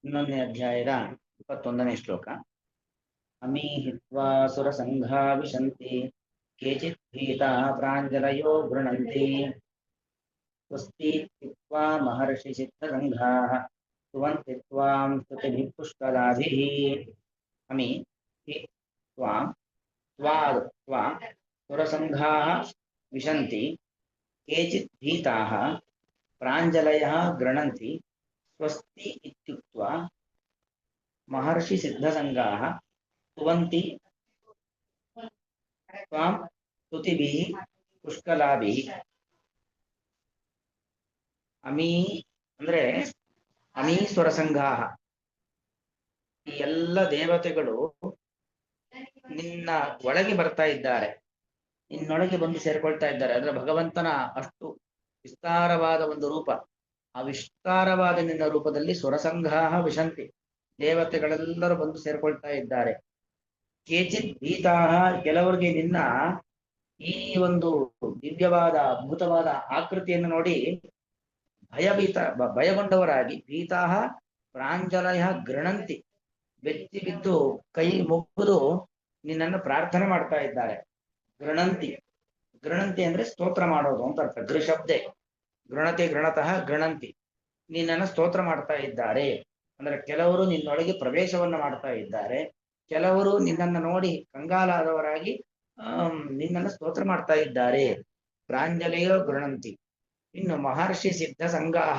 ಇನ್ನೊಂದನೇ ಅಧ್ಯಾಯದ 21ನೇ ಶ್ಲೋಕ. ಅಮೀ ಹಿತ್ವಾ ಸುರಸಂಘಾ ವಿಶಂತಿ ಕೇಚಿತ್ ಭೀತಾಃ ಪ್ರಾಂಜಲಯೋ ಗೃಣಂತಿ ಸ್ವಸ್ತಿ ಇತ್ವಾ ಮಹರ್ಷಿ ಸಿದ್ಧಸಂಘಾಃ ಸ್ತುವಂತಿ ತ್ವಾಂ ಸ್ತುತಿಭಿಃ ಪುಷ್ಕಲಾಭಿಃ. ಅಮಿ ಹಿ ತ್ವಾಂ ತ್ವಾ ಸುರಸಂಘಾಃ ವಿಶಂತಿ ಕೇಚಿತ್ ಭೀತಾಃ ಪ್ರಾಂಜಲಯಃ ಗೃಣಂತಿ ಸ್ವಸ್ತಿ ಇತ್ಯುಕ್ತ್ವಾ ಮಹರ್ಷಿ ಸಿದ್ಧಸಂಘಾಃ ಸ್ತುವಂತಿ ತ್ವಾಂ ಸ್ತುತಿಭಿಃ ಪುಷ್ಕಲಾಭಿಃ. ಅಮೀ ಅಂದ್ರೆ ಅಮೀಶ್ವರ ಸಂಘಾಹ, ಈ ಎಲ್ಲ ದೇವತೆಗಳು ನಿನ್ನ ಒಳಗೆ ಬರ್ತಾ ಇದ್ದಾರೆ, ನಿನ್ನೊಳಗೆ ಬಂದು ಸೇರ್ಕೊಳ್ತಾ ಇದ್ದಾರೆ. ಅಂದ್ರೆ ಭಗವಂತನ ಅಷ್ಟು ವಿಸ್ತಾರವಾದ ಒಂದು ರೂಪ, ಆ ವಿಸ್ತಾರವಾದ ನಿನ್ನ ರೂಪದಲ್ಲಿ ಸುರಸಂಘಾಹ ವಿಶಂತಿ, ದೇವತೆಗಳೆಲ್ಲರೂ ಬಂದು ಸೇರ್ಕೊಳ್ತಾ ಇದ್ದಾರೆ. ಕೇಚಿತ್ ಭೀತಾಹ, ಕೆಲವರಿಗೆ ನಿನ್ನ ಈ ಒಂದು ದಿವ್ಯವಾದ ಅದ್ಭುತವಾದ ಆಕೃತಿಯನ್ನು ನೋಡಿ ಭಯಗೊಂಡವರಾಗಿ ಭೀತಾಹ ಪ್ರಾಂಜಲಯ ಗೃಣಂತಿ, ಬೆಚ್ಚಿ ಬಿದ್ದು ಕೈ ಮುಗಿದು ನಿನ್ನನ್ನು ಪ್ರಾರ್ಥನೆ ಮಾಡ್ತಾ ಇದ್ದಾರೆ. ಗೃಣಂತಿ ಗೃಣಂತಿ ಅಂದ್ರೆ ಸ್ತೋತ್ರ ಮಾಡೋದು ಅಂತ ಅರ್ಥ. ಗೃಶಬ್ದೆ ಗೃಣತೆ ಗೃಣತಃ ಗೃಣಂತಿ, ನಿನ್ನನ್ನು ಸ್ತೋತ್ರ ಮಾಡ್ತಾ ಇದ್ದಾರೆ. ಅಂದ್ರೆ ಕೆಲವರು ನಿನ್ನೊಳಗೆ ಪ್ರವೇಶವನ್ನ ಮಾಡ್ತಾ ಇದ್ದಾರೆ, ಕೆಲವರು ನಿನ್ನನ್ನು ನೋಡಿ ಕಂಗಾಲಾದವರಾಗಿ ನಿನ್ನನ್ನು ಸ್ತೋತ್ರ ಮಾಡ್ತಾ ಇದ್ದಾರೆ. ಪ್ರಾಂಜಲಿಯೋ ಗೃಣಂತಿ. ಇನ್ನು ಮಹರ್ಷಿ ಸಿದ್ಧ ಸಂಘಾಹ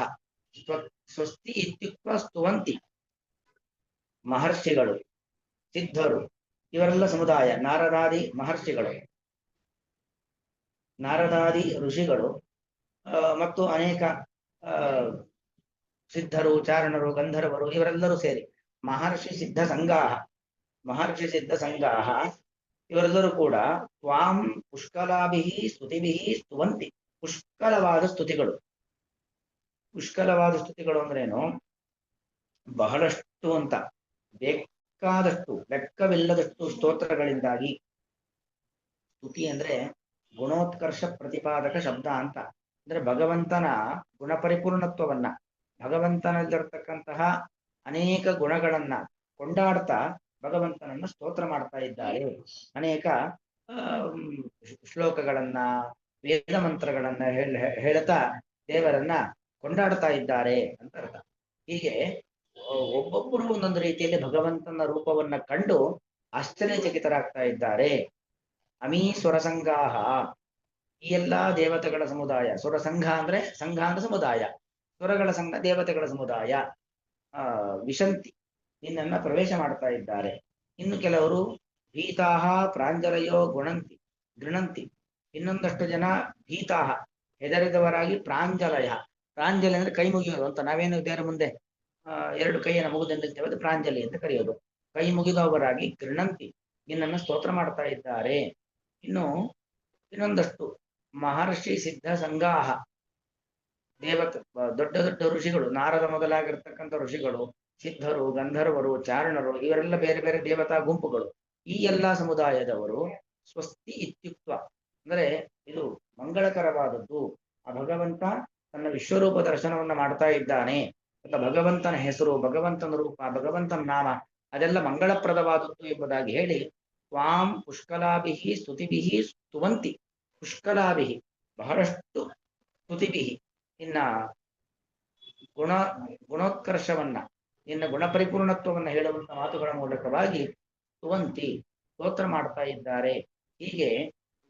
ಸ್ವಸ್ತಿ ಇತ್ಯುಕ್ತ ಸ್ತುವಂತಿ, ಮಹರ್ಷಿಗಳು ಸಿದ್ಧರು ಇವರೆಲ್ಲ ಸಮುದಾಯ, ನಾರದಾದಿ ಮಹರ್ಷಿಗಳು, ನಾರದಾದಿ ಋಷಿಗಳು ಮತ್ತು ಅನೇಕ ಸಿದ್ಧರು, ಚಾರಣರು, ಗಂಧರ್ವರು ಇವರೆಲ್ಲರೂ ಸೇರಿ ಮಹರ್ಷಿ ಸಿದ್ಧ ಸಂಘಾಹ, ಮಹರ್ಷಿ ಸಿದ್ಧ ಸಂಘಾಹ ಇವರೆಲ್ಲರೂ ಕೂಡ ತ್ವಾಂ ಪುಷ್ಕಲಾಭಿಃ ಸ್ತುತಿಭಿಃ ಸ್ತುವಂತಿ. ಪುಷ್ಕಲವಾದ ಸ್ತುತಿಗಳು, ಪುಷ್ಕಲವಾದ ಸ್ತುತಿಗಳು ಅಂದ್ರೇನು, ಬಹಳಷ್ಟು ಅಂತ, ಬೇಕಾದಷ್ಟು, ಲೆಕ್ಕವಿಲ್ಲದಷ್ಟು ಸ್ತೋತ್ರಗಳಿಂದಾಗಿ. ಸ್ತುತಿ ಅಂದ್ರೆ ಗುಣೋತ್ಕರ್ಷ ಪ್ರತಿಪಾದಕ ಶಬ್ದ ಅಂತ. ಅಂದ್ರೆ ಭಗವಂತನ ಗುಣಪರಿಪೂರ್ಣತ್ವವನ್ನ, ಭಗವಂತನಲ್ಲಿರ್ತಕ್ಕಂತಹ ಅನೇಕ ಗುಣಗಳನ್ನ ಕೊಂಡಾಡ್ತಾ ಭಗವಂತನನ್ನ ಸ್ತೋತ್ರ ಮಾಡ್ತಾ ಇದ್ದಾರೆ. ಅನೇಕ ಶ್ಲೋಕಗಳನ್ನ, ವೇದ ಮಂತ್ರಗಳನ್ನ ಹೇಳ್ತಾ ದೇವರನ್ನ ಕೊಂಡಾಡ್ತಾ ಇದ್ದಾರೆ ಅಂತ ಅರ್ಥ. ಹೀಗೆ ಒಬ್ಬೊಬ್ಬರು ಒಂದೊಂದು ರೀತಿಯಲ್ಲಿ ಭಗವಂತನ ರೂಪವನ್ನ ಕಂಡು ಆಶ್ಚರ್ಯಚಕಿತರಾಗ್ತಾ ಇದ್ದಾರೆ. ಅಮೀ ಸುರಸಂಘಾಹ, ಈ ಎಲ್ಲಾ ದೇವತೆಗಳ ಸಮುದಾಯ. ಸುರಸಂಘ ಅಂದ್ರೆ ಸಂಘ ಅಂದ್ರೆ ಸಮುದಾಯ, ಸುರಗಳ ಸಂಘ ದೇವತೆಗಳ ಸಮುದಾಯ. ವಿಶಂತಿ, ನಿನ್ನನ್ನ ಪ್ರವೇಶ ಮಾಡ್ತಾ ಇದ್ದಾರೆ. ಇನ್ನು ಕೆಲವರು ಭೀತಾಹ ಪ್ರಾಂಜಲಯೋ ಗೃಣಂತಿ, ಇನ್ನೊಂದಷ್ಟು ಜನ ಭೀತಾಹ ಹೆದರಿದವರಾಗಿ ಪ್ರಾಂಜಲಯ, ಪ್ರಾಂಜಲಿ ಅಂದ್ರೆ ಕೈ ಮುಗಿಯೋದು ಅಂತ. ನಾವೇನು ದೇವರ ಮುಂದೆ ಎರಡು ಕೈಯನ್ನು ಮುಗಿದೆಂದಿರ್ತೇವೆ, ಅದು ಪ್ರಾಂಜಲಿ ಅಂತ ಕರೆಯೋದು. ಕೈ ಮುಗಿದವರಾಗಿ ಗೃಣಂತಿ, ನಿನ್ನನ್ನು ಸ್ತೋತ್ರ ಮಾಡ್ತಾ ಇದ್ದಾರೆ. ಇನ್ನು ಇನ್ನೊಂದಷ್ಟು ಮಹರ್ಷಿ ಸಿದ್ಧ ಸಂಘಾಹ, ದೊಡ್ಡ ದೊಡ್ಡ ಋಷಿಗಳು, ನಾರದ ಮೊದಲಾಗಿರ್ತಕ್ಕಂಥ ಋಷಿಗಳು, ಸಿದ್ಧರು, ಗಂಧರ್ವರು, ಚಾರಣರು, ಇವರೆಲ್ಲ ಬೇರೆ ಬೇರೆ ದೇವತಾ ಗುಂಪುಗಳು. ಈ ಎಲ್ಲಾ ಸಮುದಾಯದವರು ಸ್ವಸ್ತಿ ಇತ್ಯುಕ್ತ ಅಂದ್ರೆ ಇದು ಮಂಗಳಕರವಾದದ್ದು, ಆ ಭಗವಂತ ತನ್ನ ವಿಶ್ವರೂಪ ದರ್ಶನವನ್ನ ಮಾಡ್ತಾ ಇದ್ದಾನೆ ಅಂತ, ಭಗವಂತನ ಹೆಸರು, ಭಗವಂತನ ರೂಪ, ಭಗವಂತನ ನಾಮ ಅದೆಲ್ಲ ಮಂಗಳಪ್ರದವಾದದ್ದು ಎಂಬುದಾಗಿ ಹೇಳಿ ತ್ವಾಂ ಪುಷ್ಕಲಾಭಿಃ ಸ್ತುತಿಭಿಃ ಸ್ತುವಂತಿ. ಪುಷ್ಕಲಾಭಿಃ ಬಹಳಷ್ಟು, ಸ್ತುತಿಭಿಃ ನಿನ್ನ ಗುಣೋತ್ಕರ್ಷವನ್ನ, ನಿನ್ನ ಗುಣಪರಿಪೂರ್ಣತ್ವವನ್ನು ಹೇಳುವಂತ ಮಾತುಗಳ ಮೂಲಕವಾಗಿ ಸ್ತುವಂತಿ, ಸ್ತೋತ್ರ ಮಾಡ್ತಾ ಇದ್ದಾರೆ. ಹೀಗೆ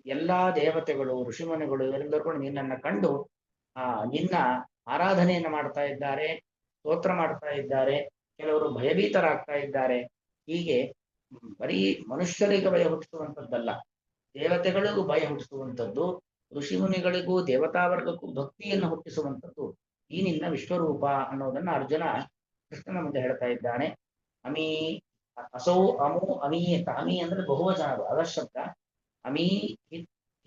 ಎಲ್ಲಾ ದೇವತೆಗಳು, ಋಷಿಮುನಿಗಳು ಇವರೆಲ್ಲರೂ ಕೂಡ ನಿನ್ನನ್ನು ಕಂಡು ನಿನ್ನ ಆರಾಧನೆಯನ್ನು ಮಾಡ್ತಾ ಇದ್ದಾರೆ, ಸ್ತೋತ್ರ ಮಾಡ್ತಾ ಇದ್ದಾರೆ. ಕೆಲವರು ಭಯಭೀತರಾಗ್ತಾ ಇದ್ದಾರೆ. ಹೀಗೆ ಬರೀ ಮನುಷ್ಯರಿಗೆ ಭಯ ಹುಟ್ಟಿಸುವಂಥದ್ದಲ್ಲ, ದೇವತೆಗಳಿಗೂ ಭಯ ಹುಟ್ಟಿಸುವಂಥದ್ದು, ಋಷಿಮುನಿಗಳಿಗೂ ದೇವತಾವರ್ಗಕ್ಕೂ ಭಕ್ತಿಯನ್ನು ಹುಟ್ಟಿಸುವಂಥದ್ದು ಈ ನಿನ್ನ ವಿಶ್ವರೂಪ ಅನ್ನೋದನ್ನ ಅರ್ಜುನ ಕೃಷ್ಣನ ಮುಂದೆ ಹೇಳ್ತಾ ಇದ್ದಾನೆ. ಅಮೀ ಅಸೌ ಅಮು ಅಮೀಯತ, ಅಮೀ ಅಂದ್ರೆ ಬಹುವಚನದು ಅದಶಬ್ದ. ಅಮೀ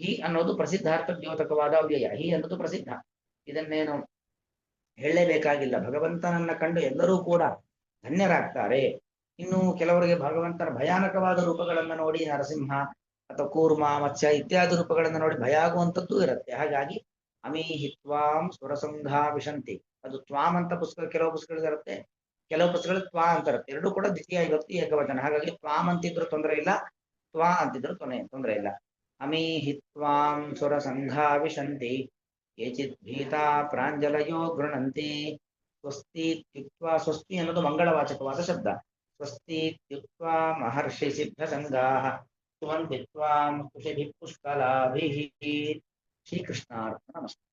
ಹಿ ಅನ್ನೋದು ಪ್ರಸಿದ್ಧಾರ್ಥ ದ್ಯೋತಕವಾದ ಅವ್ಯಯ. ಹಿ ಅನ್ನೋದು ಪ್ರಸಿದ್ಧ, ಇದನ್ನೇನು ಹೇಳಲೇಬೇಕಾಗಿಲ್ಲ. ಭಗವಂತನನ್ನ ಕಂಡು ಎಲ್ಲರೂ ಕೂಡ ಧನ್ಯರಾಗ್ತಾರೆ. ಇನ್ನು ಕೆಲವರಿಗೆ ಭಗವಂತನ ಭಯಾನಕವಾದ ರೂಪಗಳನ್ನ ನೋಡಿ, ನರಸಿಂಹ ಅಥವಾ ಕೂರ್ಮ, ಮತ್ಸ್ಯ ಇತ್ಯಾದಿ ರೂಪಗಳನ್ನ ನೋಡಿ ಭಯ ಆಗುವಂಥದ್ದು ಇರುತ್ತೆ. ಹಾಗಾಗಿ ಅಮೀ ಹಿತ್ವಾಂ ಸುರಸಂಘಾ ವಿಶಂತಿ, ಅದು ತ್ವಾಂ ಅಂತ ಪುಸ್ತಕ, ಕೆಲವು ಪುಸ್ತಕಗಳಿರುತ್ತೆ ಕೆಲವು ಪುಸ್ತಕಗಳು ತ್ವಾ ಅಂತಾರೆ, ಎರಡೂ ಕೂಡ ದ್ವಿತೀಯ ವಿಭಕ್ತಿ ಏಕವಚನ. ಹಾಗಾಗಿ ತ್ವಾಂ ಅಂತಿದ್ರು ತೊಂದರೆ ಇಲ್ಲ, ತ್ವಾ ಅಂತಿದ್ರು ತೊಂದರೆ ಇಲ್ಲ. ಅಮೀಹಿ ತ್ವಾಂ ಸುರ ಸಂಘಾ ವಿಶಂತಿ ಕೇಚಿತ್ ಭೀತಾ ಪ್ರಾಂಜಲಯೋ ಗೃಣಂತಿ. ಸ್ವಸ್ತಿ ಇತ್ಯುಕ್ತ್ವಾ, ಸ್ವಸ್ತಿ ಅನ್ನೋದು ಮಂಗಳವಾಚಕವಾದ ಶಬ್ದ. ಸ್ವಸ್ತಿ ಇತ್ಯುಕ್ತ್ವಾ ಮಹರ್ಷಿ ಸಿದ್ಧ ಸಂಘಾಃ ಸ್ತುವಂತಿ ತ್ವಾಂ ಸ್ತುಷಿಭಿಃ ಪುಷ್ಕಲಾಭಿಃ. ಶ್ರೀಕೃಷ್ಣಾರ್ಪಣ ಮಸ್ತು.